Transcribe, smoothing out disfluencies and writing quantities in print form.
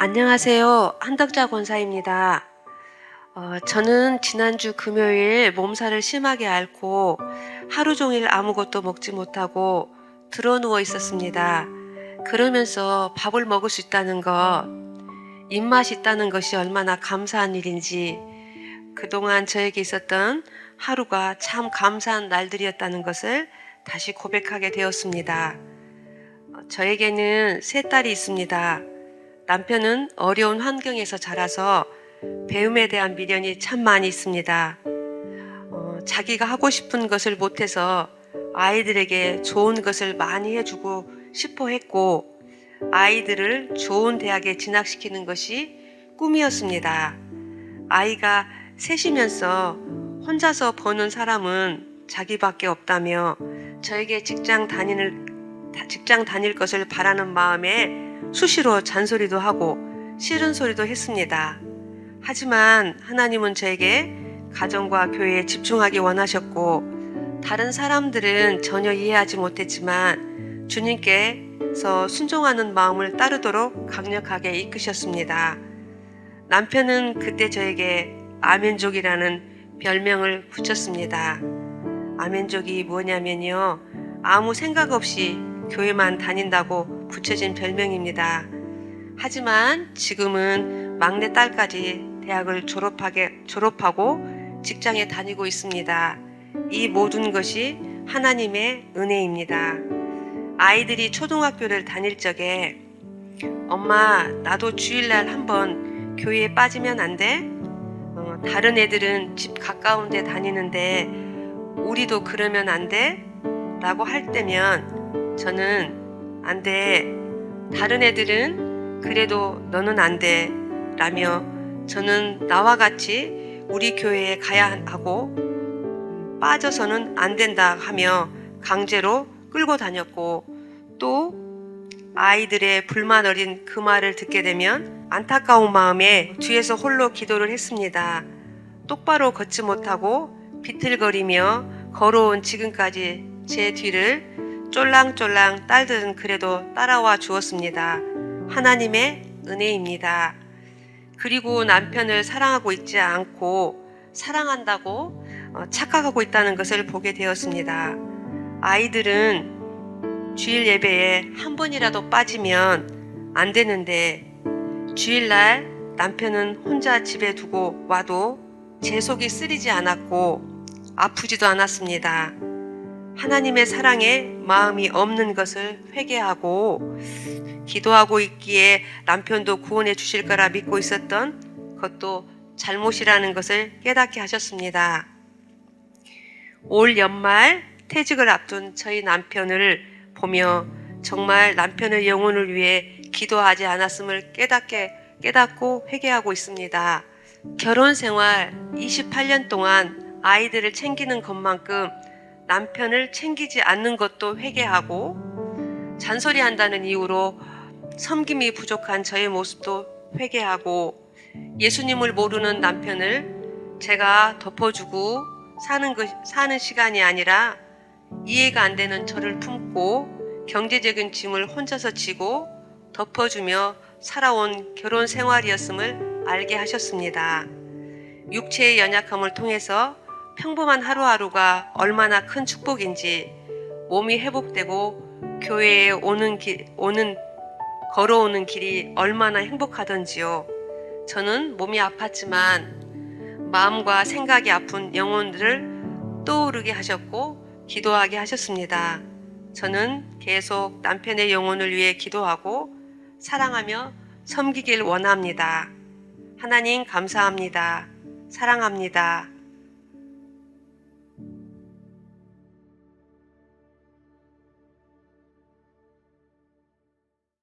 안녕하세요. 한덕자 권사입니다. 저는 지난주 금요일 몸살을 심하게 앓고 하루 종일 아무것도 먹지 못하고 드러누워 있었습니다. 그러면서 밥을 먹을 수 있다는 것, 입맛이 있다는 것이 얼마나 감사한 일인지, 그동안 저에게 있었던 하루가 참 감사한 날들이었다는 것을 다시 고백하게 되었습니다. 저에게는 세 딸이 있습니다. 남편은 어려운 환경에서 자라서 배움에 대한 미련이 참 많이 있습니다. 자기가 하고 싶은 것을 못해서 아이들에게 좋은 것을 많이 해주고 싶어 했고, 아이들을 좋은 대학에 진학시키는 것이 꿈이었습니다. 아이가 셋이면서 혼자서 버는 사람은 자기밖에 없다며 저에게 직장 다닐 것을 바라는 마음에 수시로 잔소리도 하고 싫은 소리도 했습니다. 하지만 하나님은 저에게 가정과 교회에 집중하기 원하셨고, 다른 사람들은 전혀 이해하지 못했지만 주님께서 순종하는 마음을 따르도록 강력하게 이끄셨습니다. 남편은 그때 저에게 아멘족이라는 별명을 붙였습니다. 아멘족이 뭐냐면요, 아무 생각 없이 교회만 다닌다고 붙여진 별명입니다. 하지만 지금은 막내 딸까지 대학을 졸업하고 직장에 다니고 있습니다. 이 모든 것이 하나님의 은혜입니다. 아이들이 초등학교를 다닐 적에 엄마, 나도 주일날 한번 교회에 빠지면 안 돼? 다른 애들은 집 가까운 데 다니는데 우리도 그러면 안 돼? 라고 할 때면 저는 안 돼. 다른 애들은 그래도 너는 안 돼. 라며 저는 나와 같이 우리 교회에 가야 하고 빠져서는 안 된다 하며 강제로 끌고 다녔고, 또 아이들의 불만 어린 그 말을 듣게 되면 안타까운 마음에 뒤에서 홀로 기도를 했습니다. 똑바로 걷지 못하고 비틀거리며 걸어온 지금까지 제 뒤를 쫄랑쫄랑 딸들은 그래도 따라와 주었습니다. 하나님의 은혜입니다. 그리고 남편을 사랑하고 있지 않고 사랑한다고 착각하고 있다는 것을 보게 되었습니다. 아이들은 주일 예배에 한 번이라도 빠지면 안 되는데 주일날 남편은 혼자 집에 두고 와도 제 속이 쓰리지 않았고 아프지도 않았습니다. 하나님의 사랑에 마음이 없는 것을 회개하고 기도하고 있기에 남편도 구원해 주실 거라 믿고 있었던 것도 잘못이라는 것을 깨닫게 하셨습니다. 올 연말 퇴직을 앞둔 저희 남편을 보며 정말 남편의 영혼을 위해 기도하지 않았음을 깨닫고 회개하고 있습니다. 결혼 생활 28년 동안 아이들을 챙기는 것만큼 남편을 챙기지 않는 것도 회개하고, 잔소리한다는 이유로 섬김이 부족한 저의 모습도 회개하고, 예수님을 모르는 남편을 제가 덮어주고 사는 시간이 아니라 이해가 안 되는 저를 품고 경제적인 짐을 혼자서 지고 덮어주며 살아온 결혼 생활이었음을 알게 하셨습니다. 육체의 연약함을 통해서 평범한 하루하루가 얼마나 큰 축복인지, 몸이 회복되고 교회에 걸어오는 길이 얼마나 행복하던지요. 저는 몸이 아팠지만 마음과 생각이 아픈 영혼들을 떠오르게 하셨고 기도하게 하셨습니다. 저는 계속 남편의 영혼을 위해 기도하고 사랑하며 섬기길 원합니다. 하나님 감사합니다. 사랑합니다.